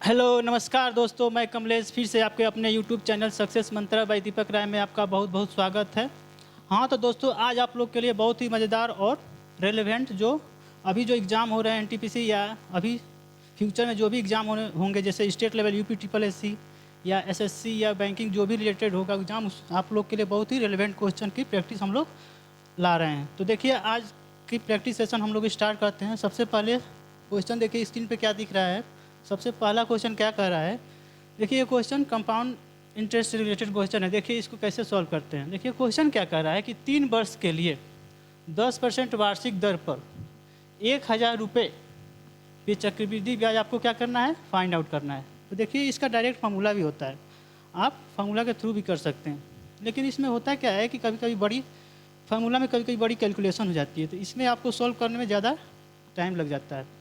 Hello नमस्कार दोस्तों, मैं कमलेश फिर से आपके अपने यूट्यूब चैनल सक्सेस मंत्रा बाय दीपक राय में आपका बहुत बहुत स्वागत है। हाँ तो दोस्तों, आज आप लोग के लिए बहुत ही मज़ेदार और रेलेवेंट जो अभी जो एग्ज़ाम हो रहे हैं एनटीपीसी या अभी फ्यूचर में जो भी एग्ज़ाम होंगे जैसे state level UP triple SC या एसएससी या बैंकिंग जो भी रिलेटेड होगा एग्ज़ाम, आप लोग के लिए बहुत ही रेलेवेंट क्वेश्चन की प्रैक्टिस हम लोग ला रहे हैं। तो देखिए, आज की प्रैक्टिस सेशन हम लोग स्टार्ट करते हैं। सबसे पहले क्वेश्चन देखिए स्क्रीन पे क्या दिख रहा है। सबसे पहला क्वेश्चन क्या कह रहा है, देखिए ये क्वेश्चन कंपाउंड इंटरेस्ट से रिलेटेड क्वेश्चन है। देखिए इसको कैसे सॉल्व करते हैं। देखिए क्वेश्चन क्या कह रहा है कि 3 वर्ष के लिए 10% वार्षिक दर पर 1000 रुपये पे चक्रवृद्धि ब्याज आपको क्या करना है, फाइंड आउट करना है। तो देखिए इसका डायरेक्ट फार्मूला भी होता है, आप फार्मूला के थ्रू भी कर सकते हैं। लेकिन इसमें होता क्या है कि कभी कभी बड़ी फार्मूला में कभी कभी बड़ी कैलकुलेशन हो जाती है, तो इसमें आपको सॉल्व करने में ज़्यादा टाइम लग जाता है।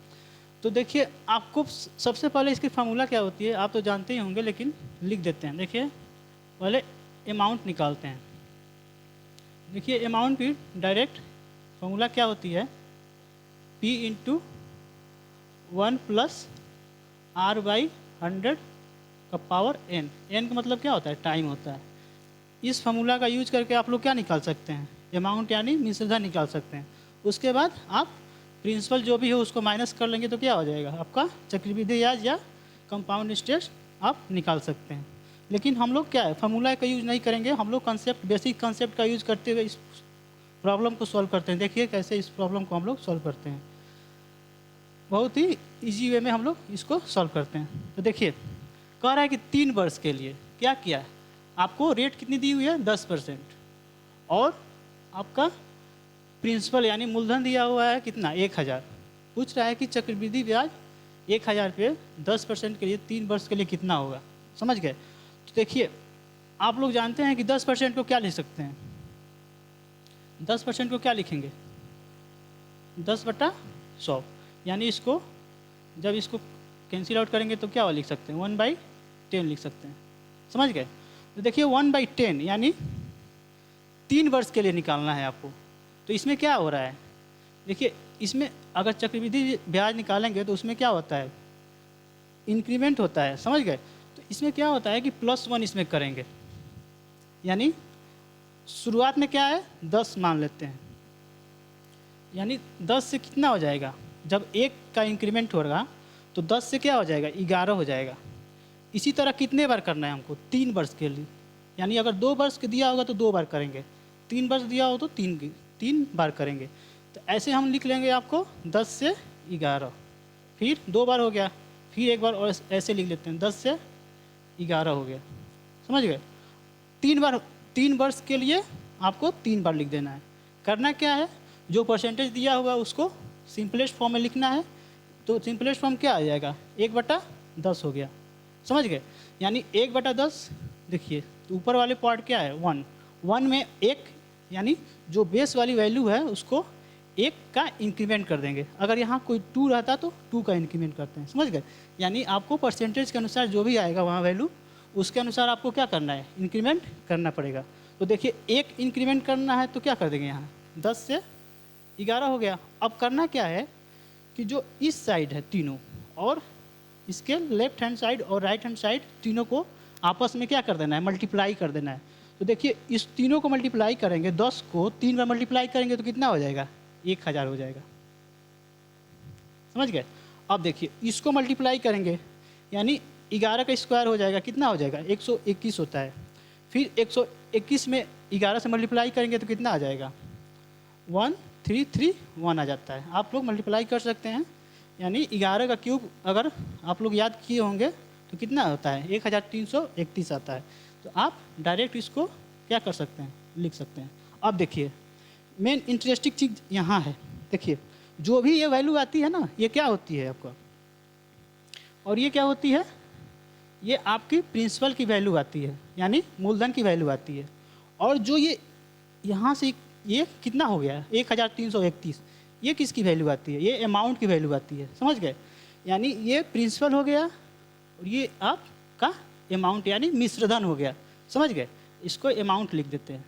तो देखिए आपको सबसे पहले इसकी फार्मूला क्या होती है आप तो जानते ही होंगे, लेकिन लिख देते हैं। देखिए पहले अमाउंट निकालते हैं। देखिए अमाउंट की डायरेक्ट फार्मूला क्या होती है, P into 1 plus R by 100 का पावर N। N का मतलब क्या होता है, टाइम होता है। इस फार्मूला का यूज करके आप लोग क्या निकाल सकते हैं, अमाउंट यानी मिश्रधन निकाल सकते हैं। उसके बाद आप प्रिंसिपल जो भी हो उसको माइनस कर लेंगे तो क्या हो जाएगा, आपका चक्रवृद्धि ब्याज या कंपाउंड इंटरेस्ट आप निकाल सकते हैं। लेकिन हम लोग क्या है, फार्मूला का यूज नहीं करेंगे, हम लोग कंसेप्ट, बेसिक कंसेप्ट का यूज करते हुए इस प्रॉब्लम को सॉल्व करते हैं। देखिए कैसे इस प्रॉब्लम को हम लोग सॉल्व करते हैं, बहुत ही ईजी वे में हम लोग इसको सॉल्व करते हैं। तो देखिए कह रहा है कि 3 वर्ष के लिए क्या किया है, आपको रेट कितनी दी हुई है 10%, और आपका प्रिंसिपल यानी मूलधन दिया हुआ है कितना 1000। पूछ रहा है कि चक्रवृद्धि ब्याज 1000 पे 10% के लिए 3 वर्ष के लिए कितना होगा, समझ गए। तो देखिए आप लोग जानते हैं कि 10% को क्या लिख सकते हैं, 10% को क्या लिखेंगे 10/100, यानी इसको जब इसको कैंसिल आउट करेंगे तो क्या लिख सकते हैं 1/10 लिख सकते हैं, समझ गए। तो देखिए 1/10 यानी 3 वर्ष के लिए निकालना है आपको। तो इसमें क्या हो रहा है, देखिए इसमें अगर चक्रवृद्धि ब्याज निकालेंगे तो उसमें क्या होता है, इंक्रीमेंट होता है, समझ गए। तो इसमें क्या होता है कि +1 इसमें करेंगे, यानी शुरुआत में क्या है 10 मान लेते हैं, यानी 10 से कितना हो जाएगा, जब 1 का इंक्रीमेंट होगा तो 10 से क्या हो जाएगा 11 हो जाएगा। इसी तरह कितने बार करना है हमको 3 वर्ष के लिए, यानी अगर 2 वर्ष के दिया होगा तो 2 बार करेंगे, 3 वर्ष दिया हो तो 3 बार करेंगे। तो ऐसे हम लिख लेंगे आपको 10 से 11, फिर 2 बार हो गया, फिर 1 बार और ऐसे लिख लेते हैं 10 से 11 हो गया, समझ गए। 3 बार 3 वर्ष के लिए आपको 3 बार लिख देना है। करना क्या है, जो परसेंटेज दिया होगा उसको सिंपलेस्ट फॉर्म में लिखना है। तो सिंपलेस्ट फॉर्म क्या आ जाएगा 1/10 हो गया, समझ गए। यानी 1/10, देखिए ऊपर वाले पार्ट क्या है 1 में 1, यानी जो बेस वाली वैल्यू है उसको 1 का इंक्रीमेंट कर देंगे। अगर यहाँ कोई 2 रहता तो 2 का इंक्रीमेंट करते हैं, समझ गए। यानी आपको परसेंटेज के अनुसार जो भी आएगा वहाँ वैल्यू, उसके अनुसार आपको क्या करना है, इंक्रीमेंट करना पड़ेगा। तो देखिए 1 इंक्रीमेंट करना है तो क्या कर देंगे, यहाँ 10 से 11 हो गया। अब करना क्या है कि जो इस साइड है तीनों, और इसके लेफ्ट हैंड साइड और राइट हैंड साइड तीनों को आपस में क्या कर देना है, मल्टीप्लाई कर देना है। तो देखिए इस तीनों को मल्टीप्लाई करेंगे, 10 को 3 बार मल्टीप्लाई करेंगे तो कितना हो जाएगा 1000 हो जाएगा, समझ गए। अब देखिए इसको मल्टीप्लाई करेंगे, यानी 11 का स्क्वायर हो जाएगा, कितना हो जाएगा 121 होता है। फिर 121 में 11 से मल्टीप्लाई करेंगे तो कितना आ जाएगा 1331 आ जाता है। आप लोग मल्टीप्लाई कर सकते हैं, यानी 11 का क्यूब अगर आप लोग याद किए होंगे तो कितना होता है 1331 आता है। तो आप डायरेक्ट इसको क्या कर सकते हैं, लिख सकते हैं। अब देखिए मेन इंटरेस्टिंग चीज़ यहाँ है, देखिए जो भी ये वैल्यू आती है ना, ये क्या होती है आपका, और ये क्या होती है, ये आपकी प्रिंसिपल की वैल्यू आती है, यानी मूलधन की वैल्यू आती है। और जो ये यहाँ से ये कितना हो गया 1331, ये किसकी वैल्यू आती है, ये अमाउंट की वैल्यू आती है, समझ गए। यानी ये प्रिंसिपल हो गया और ये आपका अमाउंट यानी मिश्रधन हो गया, समझ गए। इसको अमाउंट लिख देते हैं,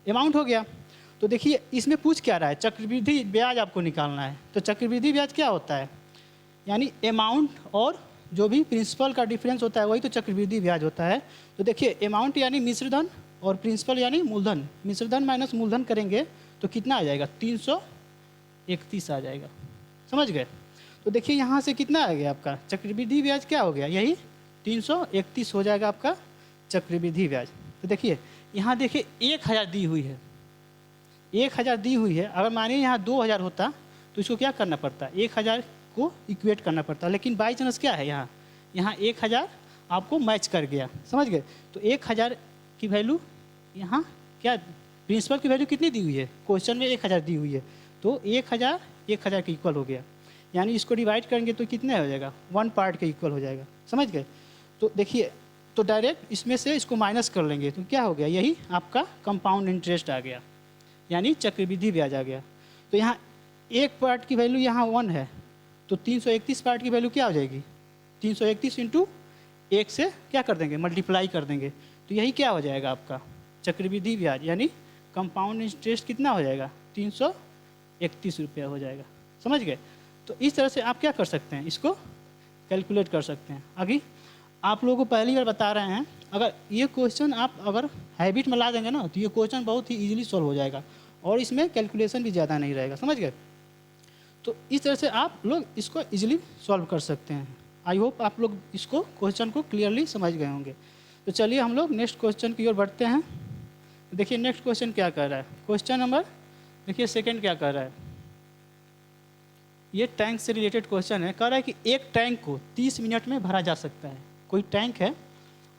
अमाउंट हो गया। तो देखिए इसमें पूछ क्या रहा है, चक्रवृद्धि ब्याज आपको निकालना है। तो चक्रवृद्धि ब्याज क्या होता है, यानी अमाउंट और जो भी प्रिंसिपल का डिफरेंस होता है वही तो चक्रवृद्धि ब्याज होता है। तो देखिए अमाउंट यानी मिश्रधन और प्रिंसिपल यानी मूलधन, मिश्रधन माइनस मूलधन करेंगे तो कितना आ जाएगा 331 आ जाएगा, समझ गए। तो देखिए यहाँ से कितना आ गया आपका चक्रवृद्धि ब्याज, क्या हो गया यही 331 हो जाएगा आपका चक्रवृद्धि ब्याज। तो देखिए यहाँ देखिए 1000 दी हुई है, 1000 दी हुई है, अगर मानिए यहाँ 2000 होता तो इसको क्या करना पड़ता, 1000 को इक्वेट करना पड़ता, लेकिन बाई चांस क्या है यहाँ 1000 आपको मैच कर गया, समझ गए। तो 1000 की वैल्यू यहाँ क्या प्रिंसिपल की वैल्यू कितनी दी हुई है, क्वेश्चन में 1000 दी हुई है, तो 1000 के इक्वल हो गया, यानी इसको डिवाइड करेंगे तो कितने हो जाएगा 1 पार्ट के इक्वल हो जाएगा, समझ गए। तो देखिए तो डायरेक्ट इसमें से इसको माइनस कर लेंगे तो क्या हो गया, यही आपका कंपाउंड इंटरेस्ट आ गया, यानी चक्रवृद्धि ब्याज आ गया। तो यहाँ एक पार्ट की वैल्यू यहाँ 1 है, तो 331 पार्ट की वैल्यू क्या हो जाएगी 331 इंटू 1 से क्या कर देंगे मल्टीप्लाई कर देंगे, तो यही क्या हो जाएगा आपका चक्रवृद्धि ब्याज, यानी कंपाउंड इंटरेस्ट कितना हो जाएगा 331 रुपया हो जाएगा, समझ गए। तो इस तरह से आप क्या कर सकते हैं, इसको कैलकुलेट कर सकते हैं। अभी आप लोगों को पहली बार बता रहे हैं, अगर ये क्वेश्चन आप अगर हैबिट में ला देंगे ना तो ये क्वेश्चन बहुत ही इजीली सॉल्व हो जाएगा और इसमें कैलकुलेशन भी ज़्यादा नहीं रहेगा, समझ गए। तो इस तरह से आप लोग इसको इजीली सॉल्व कर सकते हैं। आई होप आप लोग इसको क्वेश्चन को क्लियरली समझ गए होंगे। तो चलिए हम लोग नेक्स्ट क्वेश्चन की ओर बढ़ते हैं। देखिए नेक्स्ट क्वेश्चन क्या कर रहा है, क्वेश्चन नंबर देखिए सेकंड क्या कर रहा है, ये टैंक से रिलेटेड क्वेश्चन है। कह रहा है कि एक टैंक को 30 मिनट में भरा जा सकता है। कोई टैंक है,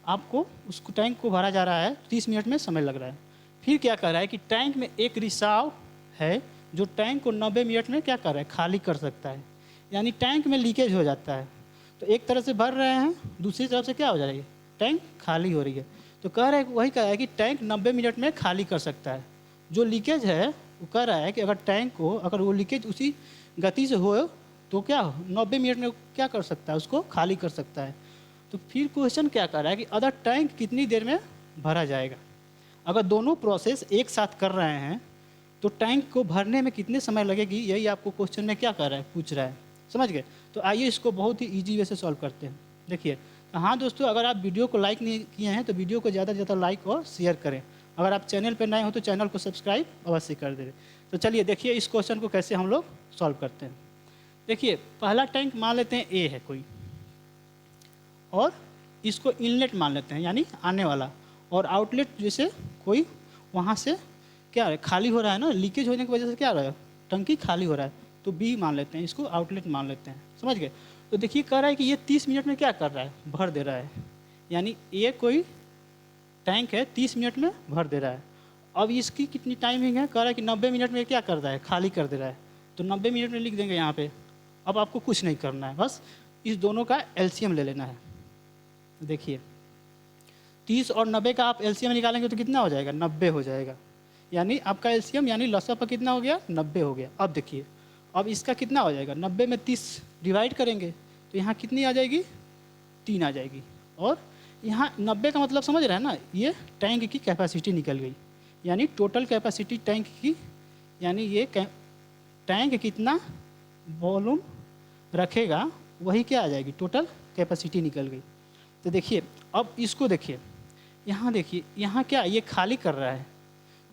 आपको उसको टैंक को भरा जा रहा है, 30 मिनट में समय लग रहा है। फिर क्या कर रहा है कि टैंक में एक रिसाव है जो टैंक को 90 मिनट में क्या कर रहा है खाली कर सकता है, यानी टैंक में लीकेज हो जाता है। तो एक तरफ से भर रहे हैं, दूसरी तरफ से क्या हो जा रही है टैंक खाली हो रही है। तो कह रहा है वही कह रहा है कि टैंक 90 मिनट में खाली कर सकता है। जो लीकेज है वो कह रहा है कि अगर टैंक को अगर वो लीकेज उसी गति से हो तो क्या 90 मिनट में क्या कर सकता है उसको खाली कर सकता है। तो फिर क्वेश्चन क्या कर रहा है कि अदर टैंक कितनी देर में भरा जाएगा। अगर दोनों प्रोसेस एक साथ कर रहे हैं तो टैंक को भरने में कितने समय लगेगी, यही आपको क्वेश्चन में क्या कर रहा है पूछ रहा है, समझ गए। तो आइए इसको बहुत ही ईजी वे से सॉल्व करते हैं। देखिए हाँ दोस्तों, अगर आप वीडियो को लाइक नहीं किए हैं तो वीडियो को ज़्यादा से ज़्यादा लाइक और शेयर करें। अगर आप चैनल पर नए हो तो चैनल को सब्सक्राइब अवश्य कर दें। तो चलिए देखिए इस क्वेश्चन को कैसे हम लोग सॉल्व करते हैं। देखिए पहला टैंक मान लेते हैं ए है कोई, और इसको इनलेट मान लेते हैं यानी आने वाला, और आउटलेट जैसे कोई वहाँ से क्या है खाली हो रहा है ना, लीकेज होने की वजह से क्या हो रहा है टंकी खाली हो रहा है, तो बी मान लेते हैं, इसको आउटलेट मान लेते हैं, समझ गए। तो देखिए कह रहा है कि ये 30 मिनट में क्या कर रहा है भर दे रहा है, यानी ये कोई टैंक है 30 मिनट में भर दे रहा है। अब इसकी कितनी टाइमिंग है, कह रहा है कि 90 मिनट में क्या कर रहा है खाली कर दे रहा है, तो 90 मिनट में लिख देंगे यहाँ पे। अब आपको कुछ नहीं करना है, बस इस दोनों का एलसीएम ले लेना है। देखिए 30 और 90 का आप एलसीएम निकालेंगे तो कितना हो जाएगा 90 हो जाएगा, यानी आपका एलसीएम यानी लसअप पर कितना हो गया 90 हो गया। अब देखिए अब इसका कितना हो जाएगा 90 में 30 डिवाइड करेंगे तो यहाँ कितनी आ जाएगी 3 आ जाएगी, और यहाँ 90 का मतलब समझ रहे हैं ना, ये टैंक की कैपेसिटी निकल गई, यानी टोटल कैपेसिटी टैंक की, यानी ये टैंक कितना वॉल्यूम रखेगा वही क्या आ जाएगी टोटल कैपेसिटी निकल गई। तो देखिए अब इसको देखिए, यहाँ देखिए यहाँ क्या ये खाली कर रहा है,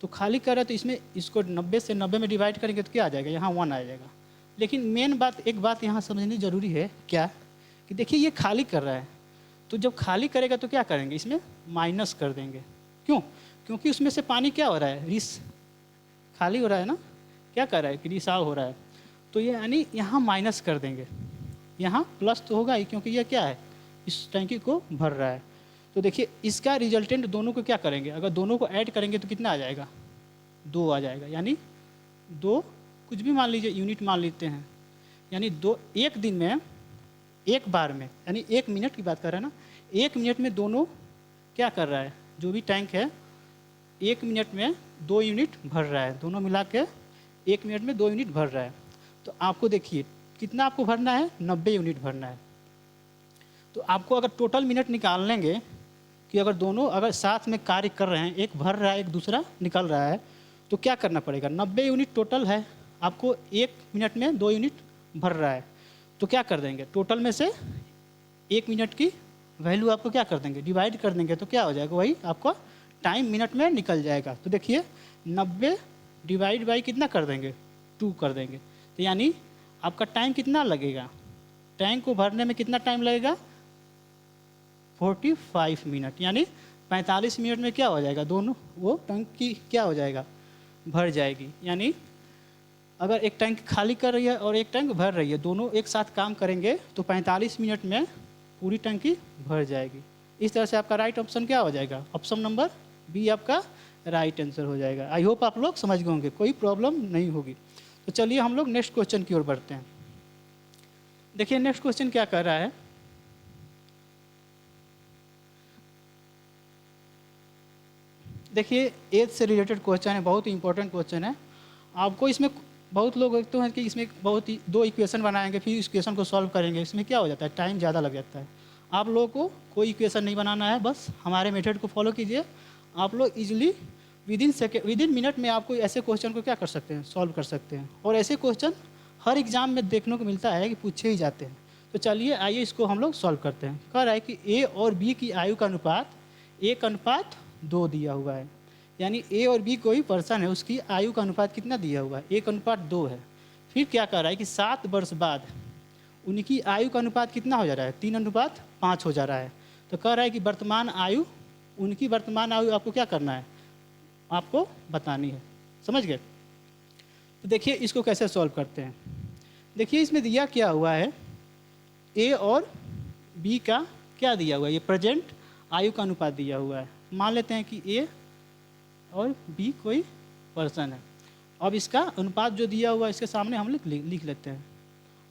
तो खाली कर रहा है तो इसमें इसको 90 से 90 में डिवाइड करेंगे तो क्या आ जाएगा यहाँ 1 आ जाएगा। लेकिन मेन बात एक बात यहाँ समझनी ज़रूरी है क्या, कि देखिए ये खाली कर रहा है, तो जब खाली करेगा तो क्या करेंगे इसमें माइनस कर देंगे। क्यों, क्योंकि उसमें से पानी क्या हो रहा है रिस खाली हो रहा है ना, क्या कर रहा है कि रिसाव हो रहा है, तो ये यानी यहाँ माइनस कर देंगे, यहाँ प्लस तो होगा ही क्योंकि ये क्या है इस टैंकी को भर रहा है। तो देखिए इसका रिजल्टेंट दोनों को क्या करेंगे, अगर दोनों को ऐड करेंगे तो कितना आ जाएगा 2 आ जाएगा, यानी 2 कुछ भी मान लीजिए यूनिट मान लेते हैं, यानी 2 एक दिन में एक बार में, यानी 1 मिनट की बात कर रहे हैं ना, 1 मिनट में दोनों क्या कर रहा है, जो भी टैंक है 1 मिनट में 2 यूनिट भर रहा है, दोनों मिला के 1 मिनट में 2 यूनिट भर रहा है। तो आपको देखिए कितना आपको भरना है 90 यूनिट भरना है। तो आपको अगर टोटल मिनट निकाल लेंगे कि अगर दोनों अगर साथ में कार्य कर रहे हैं, एक भर रहा है एक दूसरा निकल रहा है, तो क्या करना पड़ेगा 90 यूनिट टोटल है, आपको 1 मिनट में 2 यूनिट भर रहा है, तो क्या कर देंगे, टोटल में से 1 मिनट की वैल्यू आपको क्या कर देंगे, डिवाइड कर देंगे, तो क्या हो जाएगा, वही आपका टाइम मिनट में निकल जाएगा। तो देखिए 90 डिवाइड बाई कितना कर देंगे, 2 कर देंगे, तो यानी आपका टाइम कितना लगेगा, टैंक को भरने में कितना टाइम लगेगा, 45 मिनट, यानी 45 मिनट में क्या हो जाएगा, दोनों वो टैंक की क्या हो जाएगा, भर जाएगी। यानी अगर एक टैंक खाली कर रही है और एक टैंक भर रही है, दोनों एक साथ काम करेंगे तो 45 मिनट में पूरी टंकी भर जाएगी। इस तरह से आपका राइट ऑप्शन क्या हो जाएगा, ऑप्शन नंबर बी आपका राइट आंसर हो जाएगा। आई होप आप लोग समझ गए होंगे, कोई प्रॉब्लम नहीं होगी। तो चलिए हम लोग नेक्स्ट क्वेश्चन की ओर बढ़ते हैं। देखिए नेक्स्ट क्वेश्चन क्या कर रहा है, देखिए एज से रिलेटेड क्वेश्चन है, बहुत ही इंपॉर्टेंट क्वेश्चन है। आपको इसमें बहुत लोग देखते हैं कि इसमें बहुत ही 2 इक्वेशन बनाएंगे फिर इस इक्वेशन को सॉल्व करेंगे, इसमें क्या हो जाता है, टाइम ज़्यादा लग जाता है। आप लोगों को कोई इक्वेशन नहीं बनाना है, बस हमारे मेथड को फॉलो कीजिए, आप लोग इजीली विदिन मिनट में आपको ऐसे क्वेश्चन को क्या कर सकते हैं, सॉल्व कर सकते हैं। और ऐसे क्वेश्चन हर एग्जाम में देखने को मिलता है कि पूछे ही जाते हैं। तो चलिए आइए इसको हम लोग सॉल्व करते हैं। कह रहा है कि ए और बी की आयु का अनुपात 1:2 दिया हुआ है, यानी ए और बी कोई पर्सन है, उसकी आयु का अनुपात कितना दिया हुआ है, 1:2 है। फिर क्या कह रहा है कि 7 वर्ष बाद उनकी आयु का अनुपात कितना हो जा रहा है, 3:5 हो जा रहा है। तो कह रहा है कि वर्तमान आयु, उनकी वर्तमान आयु आपको क्या करना है, आपको बतानी है। समझ गए। तो देखिए इसको कैसे सॉल्व करते हैं। देखिए इसमें दिया क्या हुआ है, ए और बी का क्या दिया हुआ है, ये प्रेजेंट आयु का अनुपात दिया हुआ है। मान लेते हैं कि ए और बी कोई पर्सन है। अब इसका अनुपात जो दिया हुआ है इसके सामने हम लिख लेते हैं।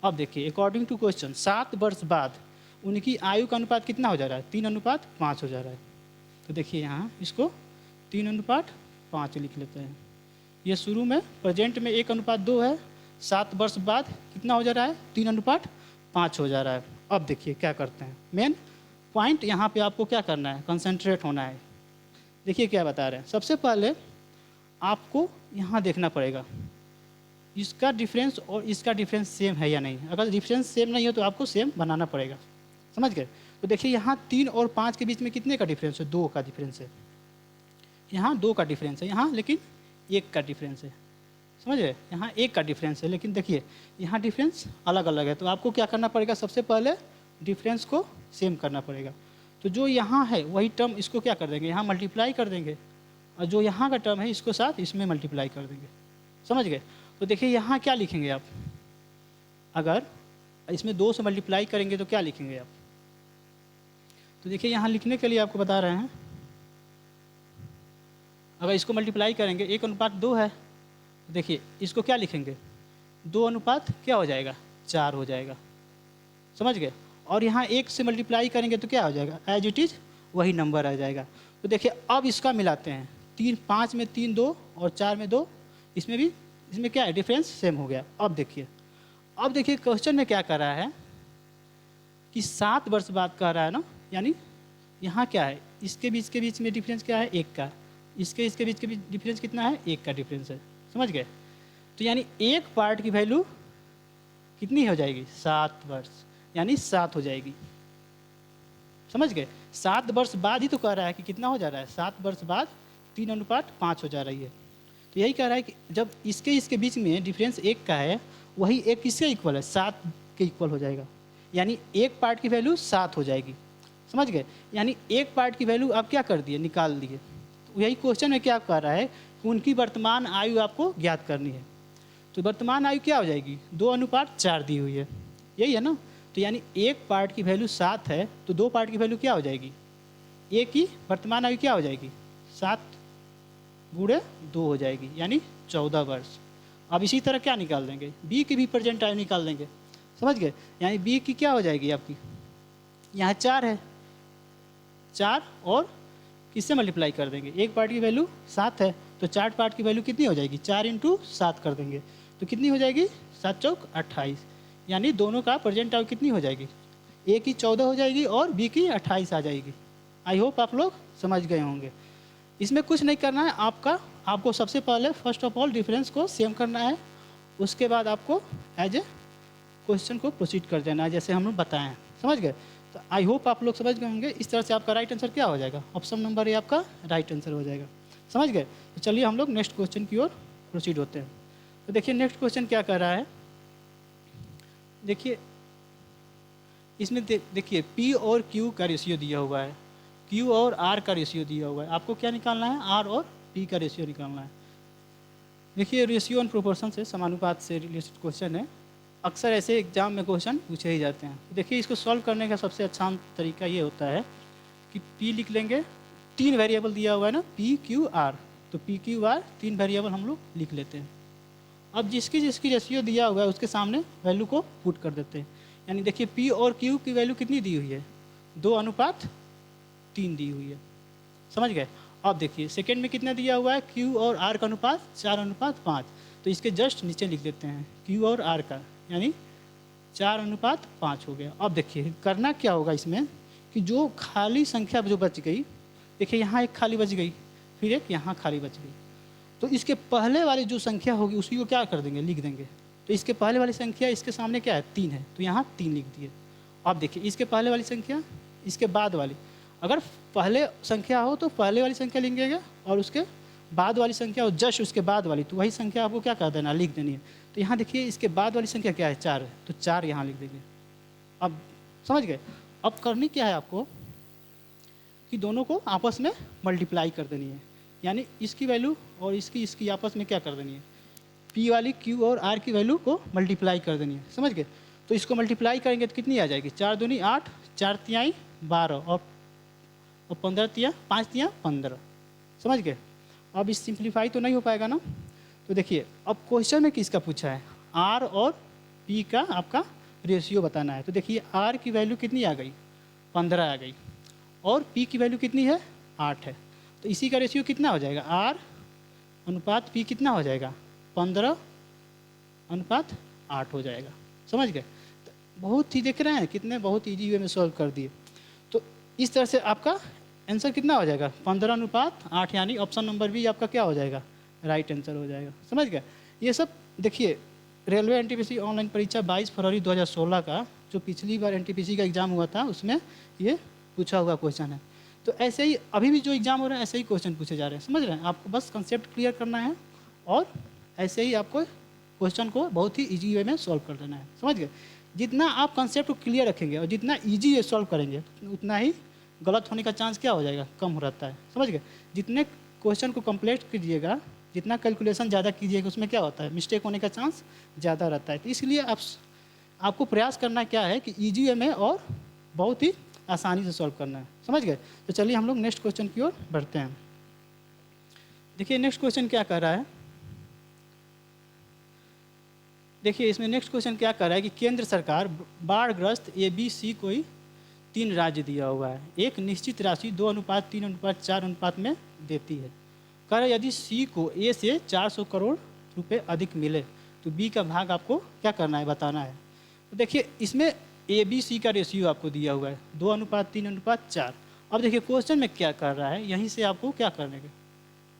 अब देखिए अकॉर्डिंग टू क्वेश्चन 7 वर्ष बाद उनकी आयु का अनुपात कितना हो जा रहा है, 3:5 हो जा रहा है। तो देखिए यहाँ इसको 3:5 लिख लेते हैं। ये शुरू में प्रेजेंट में 1:2 है, 7 वर्ष बाद कितना हो जा रहा है, 3:5 हो जा रहा है। अब देखिए क्या करते हैं, मेन पॉइंट यहाँ पे आपको क्या करना है, कंसंट्रेट होना है। देखिए क्या बता रहे हैं, सबसे पहले आपको यहाँ देखना पड़ेगा इसका डिफरेंस और इसका डिफरेंस सेम है या नहीं। अगर डिफरेंस सेम नहीं हो तो आपको सेम बनाना पड़ेगा। समझ गए। तो देखिए यहाँ 3 और 5 के बीच में कितने का डिफरेंस है, 2 का डिफरेंस है। यहाँ 2 का डिफरेंस है, यहाँ लेकिन 1 का डिफरेंस है। समझ गए, यहाँ 1 का डिफरेंस है, लेकिन देखिए यहाँ डिफरेंस अलग अलग है। तो आपको क्या करना पड़ेगा, सबसे पहले डिफरेंस को सेम करना पड़ेगा। तो जो यहाँ है वही टर्म इसको क्या कर देंगे, यहाँ मल्टीप्लाई कर देंगे, और जो यहाँ का टर्म है इसको साथ इसमें मल्टीप्लाई कर देंगे। समझ गए। तो देखिए यहाँ क्या लिखेंगे आप, अगर इसमें 2 से मल्टीप्लाई करेंगे तो क्या लिखेंगे आप। तो देखिए यहाँ लिखने के लिए आपको बता रहे हैं, अगर इसको मल्टीप्लाई करेंगे 1:2 है, तो देखिए इसको क्या लिखेंगे, 2 क्या हो जाएगा, 4 हो जाएगा। समझ गए। और यहाँ 1 से मल्टीप्लाई करेंगे तो क्या हो जाएगा, एज इट इज़ वही नंबर आ जाएगा। तो देखिए अब इसका मिलाते हैं, 5 में 3 2 और 4 में 2, इसमें भी इसमें क्या है, डिफरेंस सेम हो गया। अब देखिए क्वेश्चन में क्या कर रहा है कि 7 वर्ष बाद कह रहा है ना, यानी यहाँ क्या है, इसके बीच में डिफरेंस क्या है, 1 का, इसके बीच के बीच डिफरेंस कितना है, 1 का डिफरेंस है। समझ गए। तो यानी एक पार्ट की वैल्यू कितनी हो जाएगी, 7 वर्ष, यानी 7 हो जाएगी। समझ गए। 7 वर्ष बाद ही तो कह रहा है कि कितना हो जा रहा है, 7 वर्ष बाद 3:5 हो जा रही है। तो यही कह रहा है कि जब इसके बीच में डिफरेंस 1 का है, वही 1 किसके इक्वल है, 7 के इक्वल हो जाएगा, यानी एक पार्ट की वैल्यू 7 हो जाएगी। समझ गए। यानी एक पार्ट की वैल्यू आप क्या कर दिए, निकाल दिए। तो यही क्वेश्चन में क्या कह रहा है कि उनकी वर्तमान आयु आपको ज्ञात करनी है। तो वर्तमान आयु क्या हो जाएगी, 2:4 दी हुई है, यही है ना। तो यानी एक पार्ट की वैल्यू 7 है, तो 2 पार्ट की वैल्यू क्या हो जाएगी, एक की वर्तमान आयु क्या हो जाएगी, 7 × 2 हो जाएगी, यानी 14 वर्ष। अब इसी तरह क्या निकाल देंगे, बी की भी प्रेजेंट आयु निकाल देंगे। समझ गए। यानी बी की क्या हो जाएगी आपकी, यहाँ 4 है, 4 और किससे मल्टीप्लाई कर देंगे, एक पार्ट की वैल्यू 7 है, तो 4 पार्ट की वैल्यू कितनी हो जाएगी, 4 × 7 कर देंगे, तो कितनी हो जाएगी, 7 चौक 28। यानी दोनों का प्रेजेंट आयु कितनी हो जाएगी, ए की 14 हो जाएगी और बी की 28 आ जाएगी। आई होप आप लोग समझ गए होंगे। इसमें कुछ नहीं करना है, आपको सबसे पहले फर्स्ट ऑफ ऑल डिफरेंस को सेम करना है, उसके बाद आपको एज ए क्वेश्चन को प्रोसीड कर देना है जैसे हम लोग बताएं हैं। समझ गए? तो आई होप आप लोग समझ गए होंगे। इस तरह से आपका राइट आंसर क्या हो जाएगा, ऑप्शन नंबर ए आपका राइट आंसर हो जाएगा। समझ गए? तो चलिए हम लोग नेक्स्ट क्वेश्चन की ओर प्रोसीड होते हैं। तो देखिए नेक्स्ट क्वेश्चन क्या कर रहा है, देखिए इसमें देखिए P और Q का रेशियो दिया हुआ है, Q और R का रेशियो दिया हुआ है। आपको क्या निकालना है, R और P का रेशियो निकालना है। देखिए रेशियो एंड प्रोपोर्शन से, समानुपात से रिलेटेड क्वेश्चन है। अक्सर ऐसे एग्जाम में क्वेश्चन पूछे ही जाते हैं। देखिए इसको सॉल्व करने का सबसे आसान तरीका ये होता है कि P लिख लेंगे, 3 वेरिएबल दिया हुआ है ना, P Q R, तो P Q R 3 वेरिएबल हम लोग लिख लेते हैं। अब जिसकी जिसकी रेशियो दिया हुआ है उसके सामने वैल्यू को पुट कर देते हैं। यानी देखिए P और Q की वैल्यू कितनी दी हुई है, 2:3 दी हुई है। समझ गए? अब देखिए सेकेंड में कितना दिया हुआ है, Q और R का अनुपात 4:5, तो इसके जस्ट नीचे लिख देते हैं Q और R का, यानी 4:5 हो गया। अब देखिए करना क्या होगा इसमें कि जो खाली संख्या जो बच गई, देखिए यहाँ एक खाली बच गई, फिर एक यहाँ खाली बच गई, तो इसके पहले वाली जो संख्या होगी उसी को क्या कर देंगे, लिख देंगे। तो इसके पहले वाली संख्या इसके सामने क्या है, 3 है, तो यहाँ 3 लिख दिए। अब देखिए इसके पहले वाली संख्या, इसके बाद वाली, अगर पहले संख्या हो तो पहले वाली संख्या लिखेंगे, और उसके बाद वाली संख्या हो जस्ट उसके बाद वाली, तो वही संख्या आपको क्या कर देना, लिख देनी है। तो यहाँ देखिए इसके बाद वाली संख्या क्या है, 4 है, तो 4 यहाँ लिख देंगे। अब समझ गए? अब करनी क्या है आपको कि दोनों को आपस में मल्टीप्लाई कर देनी है, यानी इसकी वैल्यू और इसकी आपस में क्या कर देनी है, P वाली Q और R की वैल्यू को मल्टीप्लाई कर देनी है। समझ गए? तो इसको मल्टीप्लाई करेंगे तो कितनी आ जाएगी, 4 दूनी 8, 4 तिहाई 12 और 15 तिया 5 तिया 15। समझ गए? अब इस सिंप्लीफाई तो नहीं हो पाएगा ना। तो देखिए अब क्वेश्चन में किसका पूछा है, R और P का आपका रेशियो बताना है। तो देखिए R की वैल्यू कितनी आ गई, 15 आ गई, और P की वैल्यू कितनी है, 8 है। तो इसी का रेशियो कितना हो जाएगा, R अनुपात P कितना हो जाएगा, 15:8 हो जाएगा। समझ गए? तो बहुत ही देख रहे हैं कितने बहुत ईजी वे में सॉल्व कर दिए। तो इस तरह से आपका आंसर कितना हो जाएगा, 15:8, यानी ऑप्शन नंबर बी आपका क्या हो जाएगा, राइट आंसर हो जाएगा। समझ गए? ये सब देखिए रेलवे एनटीपीसी ऑनलाइन परीक्षा 22 फरवरी 2016 का, जो पिछली बार एनटीपीसी का एग्ज़ाम हुआ था उसमें ये पूछा हुआ क्वेश्चन है। तो ऐसे ही अभी भी जो एग्ज़ाम हो रहे हैं ऐसे ही क्वेश्चन पूछे जा रहे हैं। समझ रहे हैं? आपको बस कंसेप्ट क्लियर करना है और ऐसे ही आपको क्वेश्चन को बहुत ही ईजी वे में सॉल्व कर देना है। समझ गए? जितना आप कंसेप्ट को क्लियर रखेंगे और जितना ईजी वे सॉल्व करेंगे उतना ही गलत होने का चांस क्या हो जाएगा, कम हो रहता है। समझ गए? जितने क्वेश्चन को कंप्लीट कीजिएगा, जितना कैलकुलेशन ज़्यादा कीजिएगा, उसमें क्या होता है, मिस्टेक होने का चांस ज़्यादा रहता है। तो इसलिए आपको प्रयास करना क्या है कि ईजी वे में और बहुत ही आसानी से सॉल्व करना है। समझ गए? तो चलिए हम लोग नेक्स्ट क्वेश्चन की ओर बढ़ते हैं। देखिए नेक्स्ट क्वेश्चन क्या कर रहा है, देखिए इसमें नेक्स्ट क्वेश्चन क्या कर रहा है कि केंद्र सरकार बाढ़ग्रस्त ABC कोई 3 राज्य दिया हुआ है, एक निश्चित राशि 2:3:4 अनुपात में देती है। कह रहा है यदि C को A से 400 करोड़ रुपए अधिक मिले तो B का भाग आपको क्या करना है, बताना है। तो देखिए इसमें ABC का रेशियो आपको दिया हुआ है 2:3:4। अब देखिए क्वेश्चन में क्या कर रहा है, यहीं से आपको क्या करने के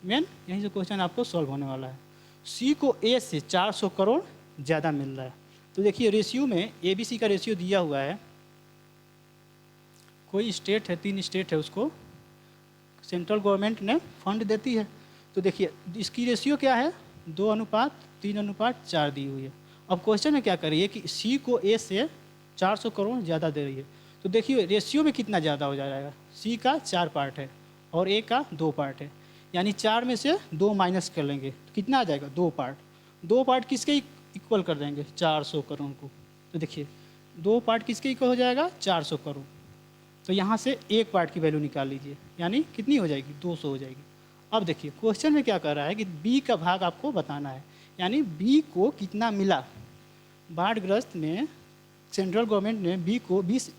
मेन, यहीं से क्वेश्चन आपको सॉल्व होने वाला है। C को A से 400 करोड़ ज़्यादा मिल रहा है। तो देखिए रेशियो में ABC का रेशियो दिया हुआ है, कोई स्टेट है, 3 स्टेट है, उसको सेंट्रल गवर्नमेंट ने फंड देती है। तो देखिए इसकी रेशियो क्या है, 2:3:4 दी हुई है। अब क्वेश्चन में क्या कर रही है कि C को A से 400 करोड़ ज़्यादा दे रही है। तो देखिए रेशियो में कितना ज़्यादा हो जाएगा, C का 4 पार्ट है और A का 2 पार्ट है, यानी 4 में से 2 माइनस कर लेंगे तो कितना आ जाएगा, 2 पार्ट। 2 पार्ट किसके इक्वल कर देंगे, 400 करोड़ को। तो देखिए 2 पार्ट किसके इक्वल हो जाएगा, 400 करोड़। तो यहाँ से 1 पार्ट की वैल्यू निकाल लीजिए, यानी कितनी हो जाएगी, 200 हो जाएगी। अब देखिए क्वेश्चन में क्या कर रहा है कि B का भाग आपको बताना है, यानी B को कितना मिला, बाढ़ग्रस्त में सेंट्रल गवर्नमेंट ने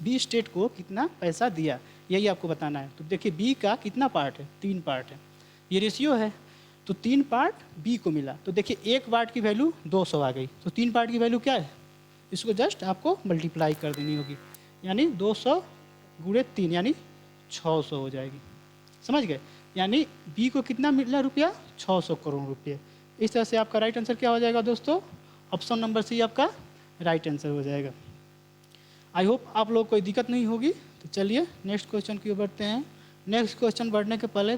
B स्टेट को कितना पैसा दिया, यही आपको बताना है। तो देखिए B का कितना पार्ट है, 3 पार्ट है, ये रेशियो है, तो 3 पार्ट B को मिला। तो देखिए 1 पार्ट की वैल्यू 200 आ गई, तो 3 पार्ट की वैल्यू क्या है, इसको जस्ट आपको मल्टीप्लाई कर देनी होगी, यानी 200 गुणे 3 यानी 600 हो जाएगी। समझ गए? यानी B को कितना मिला रुपया, 600 करोड़ रुपये। इस तरह से आपका राइट आंसर क्या हो जाएगा दोस्तों, ऑप्शन नंबर C आपका राइट आंसर हो जाएगा। आई होप आप लोग कोई दिक्कत नहीं होगी। तो चलिए नेक्स्ट क्वेश्चन की ओर बढ़ते हैं। नेक्स्ट क्वेश्चन बढ़ने के पहले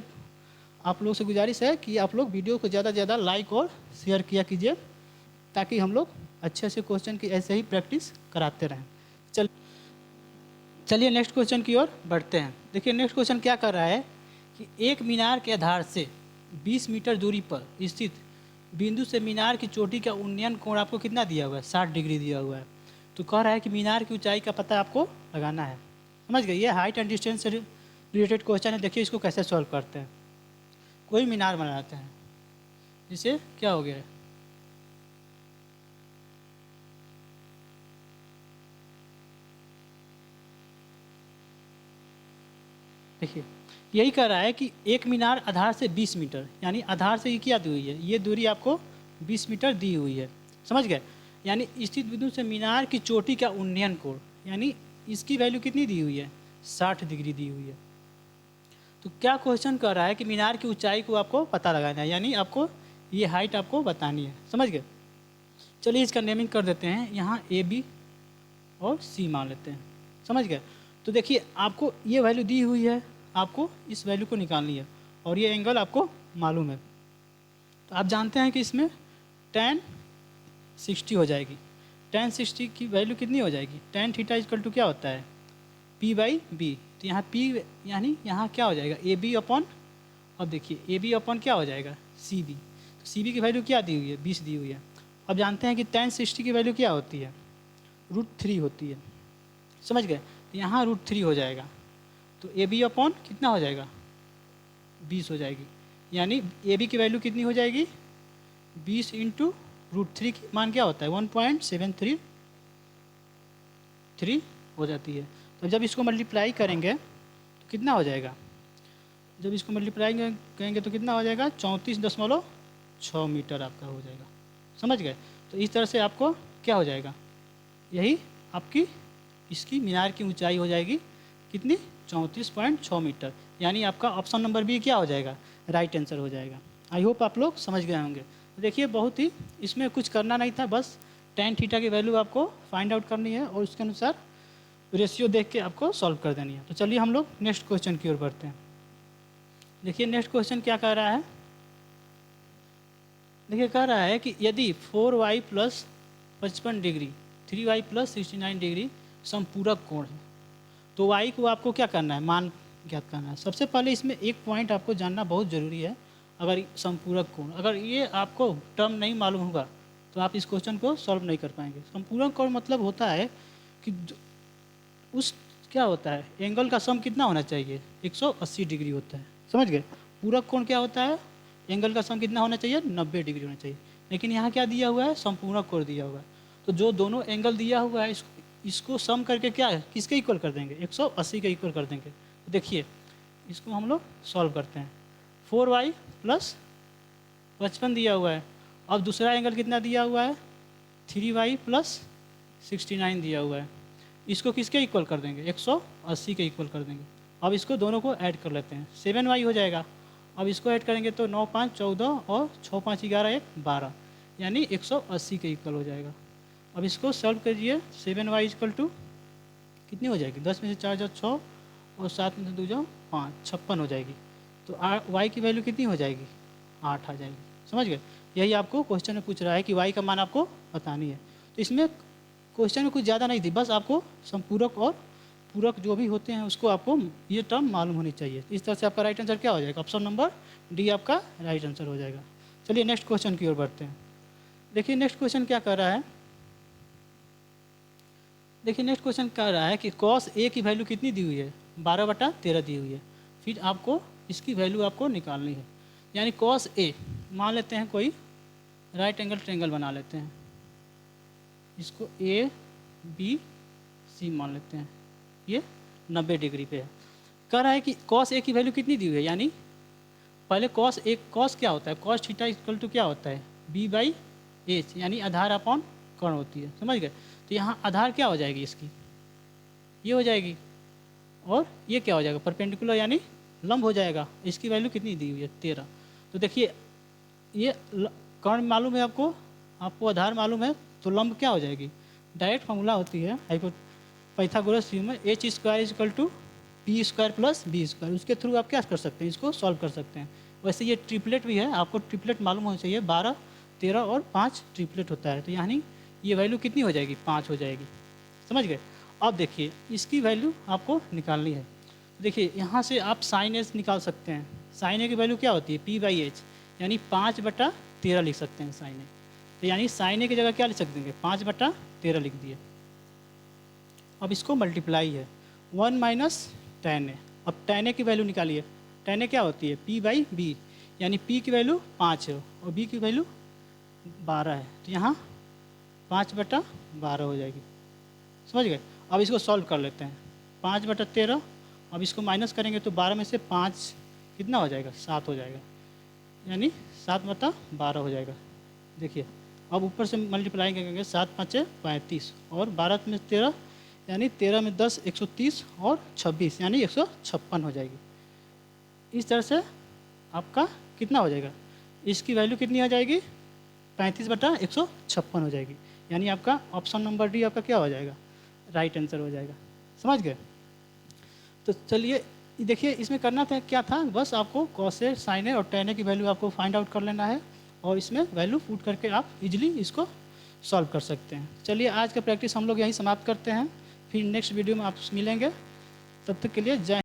आप लोग से गुजारिश है कि आप लोग वीडियो को ज़्यादा से ज़्यादा लाइक और शेयर किया कीजिए, ताकि हम लोग अच्छे से क्वेश्चन की ऐसे ही प्रैक्टिस कराते रहें। चलिए नेक्स्ट क्वेश्चन की ओर बढ़ते हैं। देखिए नेक्स्ट क्वेश्चन क्या कर रहा है कि एक मीनार के आधार से 20 मीटर दूरी पर स्थित बिंदु से मीनार की चोटी का उन्नयन कोण आपको कितना दिया हुआ है, 60 डिग्री दिया हुआ है। तो कह रहा है कि मीनार की ऊंचाई का पता आपको लगाना है। समझ गए, ये हाइट एंड डिस्टेंस से रिलेटेड क्वेश्चन है। देखिए इसको कैसे सॉल्व करते हैं। कोई मीनार बनाते हैं, जिसे क्या हो गया है, देखिए यही कह रहा है कि एक मीनार आधार से 20 मीटर, यानी आधार से ये क्या दी हुई है, ये दूरी आपको 20 मीटर दी हुई है। समझ गए, यानी स्थित बिंदु से मीनार की चोटी का उन्नयन कोण, यानी इसकी वैल्यू कितनी दी हुई है, 60 डिग्री दी हुई है। तो क्या क्वेश्चन कर रहा है कि मीनार की ऊंचाई को आपको पता लगाना है, यानी आपको ये हाइट आपको बतानी है। समझ गए, चलिए इसका नेमिंग कर देते हैं, यहाँ ए बी और सी मान लेते हैं। समझ गए, तो देखिए आपको ये वैल्यू दी हुई है, आपको इस वैल्यू को निकालनी है और ये एंगल आपको मालूम है। तो आप जानते हैं कि इसमें tan 60 हो जाएगी। tan 60 की वैल्यू कितनी हो जाएगी, tan थीटा इक्वल टू क्या होता है, P/B। तो यहाँ P यानी यहाँ क्या हो जाएगा, AB अपॉन, अब देखिए AB अपॉन क्या हो जाएगा, CB। तो CB की वैल्यू क्या दी हुई है, 20 दी हुई है। अब जानते हैं कि tan 60 की वैल्यू क्या होती है, √3 होती है। समझ गए, तो यहाँ √3 हो जाएगा। तो AB अपॉन कितना हो जाएगा, 20 हो जाएगी। यानी AB की वैल्यू कितनी हो जाएगी, 20 इंटू √3 की मान क्या होता है, 1.733 हो जाती है। तो जब इसको मल्टीप्लाई करेंगे तो कितना हो जाएगा, जब इसको मल्टीप्लाई करेंगे तो कितना हो जाएगा, 34.6 मीटर आपका हो जाएगा। समझ गए, तो इस तरह से आपको क्या हो जाएगा, यही आपकी इसकी मीनार की ऊंचाई हो जाएगी कितनी, 34.6 मीटर। यानी आपका ऑप्शन नंबर बी क्या हो जाएगा, राइट आंसर हो जाएगा। आई होप आप लोग समझ गए होंगे। तो देखिए बहुत ही इसमें कुछ करना नहीं था, बस tan थीटा की वैल्यू आपको फाइंड आउट करनी है और उसके अनुसार रेशियो देख के आपको सॉल्व कर देनी है। तो चलिए हम लोग नेक्स्ट क्वेश्चन की ओर बढ़ते हैं। देखिए नेक्स्ट क्वेश्चन क्या कह रहा है, देखिए कह रहा है कि यदि 4y + 55 डिग्री 3y + 69 डिग्री समपूरक कोण है, तो y को आपको क्या करना है, मान ज्ञात करना है। सबसे पहले इसमें एक पॉइंट आपको जानना बहुत ज़रूरी है। अगर समपूरक कोण, अगर ये आपको टर्म नहीं मालूम होगा तो आप इस क्वेश्चन को सॉल्व नहीं कर पाएंगे। समपूरक कोण मतलब होता है कि उस क्या होता है, एंगल का सम कितना होना चाहिए, 180 डिग्री होता है। समझ गए, पूरक कोण क्या होता है, एंगल का सम कितना होना चाहिए, 90 डिग्री होना चाहिए। लेकिन यहाँ क्या दिया हुआ है, संपूरक कोण दिया हुआ है। तो जो दोनों एंगल दिया हुआ है इसको सम करके क्या है, किसके इक्वल कर देंगे, 180 के इक्वल कर देंगे। तो देखिए इसको हम लोग सॉल्व करते हैं। 4y + 55 दिया हुआ है, अब दूसरा एंगल कितना दिया हुआ है, 3y + 69 दिया हुआ है। इसको किसके इक्वल कर देंगे, 180 के इक्वल कर देंगे। अब इसको दोनों को ऐड कर लेते हैं, 7y हो जाएगा। अब इसको ऐड करेंगे तो 9 5 14 और 6 5 11 1 12, यानी 180 के इक्वल हो जाएगा। अब इसको सॉल्व कीजिए, 7y = कितनी हो जाएगी, 10 में से 4 जाओ 6 और 7 में से 2 जाओ 5, 56 हो जाएगी। तो y की वैल्यू कितनी हो जाएगी, 8 आ जाएगी। समझ गए, यही आपको क्वेश्चन में पूछ रहा है कि y का मान आपको बतानी है। तो इसमें क्वेश्चन में कुछ ज़्यादा नहीं थी, बस आपको संपूरक और पूरक जो भी होते हैं उसको आपको ये टर्म मालूम होनी चाहिए। इस तरह से आपका राइट आंसर क्या हो जाएगा, ऑप्शन नंबर डी आपका राइट आंसर हो जाएगा। चलिए नेक्स्ट क्वेश्चन की ओर बढ़ते हैं। देखिए नेक्स्ट क्वेश्चन क्या कर रहा है, देखिए नेक्स्ट क्वेश्चन कह रहा है कि cos A की वैल्यू कितनी दी हुई है, 12/13 दी हुई है। फिर आपको इसकी वैल्यू आपको निकालनी है। यानी cos A मान लेते हैं, कोई राइट एंगल ट्रायंगल बना लेते हैं, इसको ABC मान लेते हैं, ये 90 डिग्री पे है। कह रहा है कि cos A की वैल्यू कितनी दी हुई है, यानी पहले cos क्या होता है, cos थीटा इक्वल टू क्या होता है, B/H, यानी आधार अपॉन कर्ण होती है। समझ गए, तो यहाँ आधार क्या हो जाएगी इसकी, ये हो जाएगी, और ये क्या हो जाएगा, परपेंडिकुलर यानी लंब हो जाएगा। इसकी वैल्यू कितनी दी हुई है, 13। तो देखिए ये कर्ण मालूम है आपको, आपको आधार मालूम है, तो लंब क्या हो जाएगी, डायरेक्ट फार्मूला होती है पाइथागोरस थ्योरम में h square is equal to p square plus b square. उसके थ्रू आप क्या कर सकते हैं, इसको सॉल्व कर सकते हैं। वैसे ये ट्रिपलेट भी है, आपको ट्रिपलेट मालूम होना चाहिए। 12, 13 और 5 ट्रिपलेट होता है, तो यानी ये वैल्यू कितनी हो जाएगी, 5 हो जाएगी। समझ गए। अब देखिए इसकी वैल्यू आपको निकालनी है। देखिए यहाँ से आप साइन एच निकाल सकते हैं। साइन ए की वैल्यू क्या होती है, पी बाई एच, यानी 5/13 लिख सकते हैं साइन ए। तो यानी साइन ए की जगह क्या लिख सकते हैं, 5/13 लिख दिए। अब इसको मल्टीप्लाई है 1 माइनस tan ए। अब tan ए की वैल्यू निकालिए। tan ए क्या होती है, p बाई बी, यानी p की वैल्यू 5 है और b की वैल्यू 12 है। तो यहाँ 5/12 हो जाएगी। समझ गए। अब इसको सॉल्व कर लेते हैं। 5/13, अब इसको माइनस करेंगे तो 12 में से 5 कितना हो जाएगा, 7 हो जाएगा, यानी 7/12 हो जाएगा। देखिए अब ऊपर से मल्टीप्लाई करेंगे, 7×5 = 35 और 12 में 13, यानी 13 में 10 130 और 26 यानी 156 हो जाएगी। इस तरह से आपका कितना हो जाएगा, इसकी वैल्यू कितनी हो जाएगी, 35/156 हो जाएगी। यानी आपका ऑप्शन नंबर डी आपका क्या हो जाएगा, राइट आंसर हो जाएगा। समझ गए। तो चलिए देखिए इसमें करना था क्या था, बस आपको कॉस ए, साइन ए और tan ए की वैल्यू आपको फाइंड आउट कर लेना है और इसमें वैल्यू पुट करके आप इजीली इसको सॉल्व कर सकते हैं। चलिए आज का प्रैक्टिस हम लोग यहीं समाप्त करते हैं, फिर नेक्स्ट वीडियो में आप मिलेंगे। तब तक के लिए जय।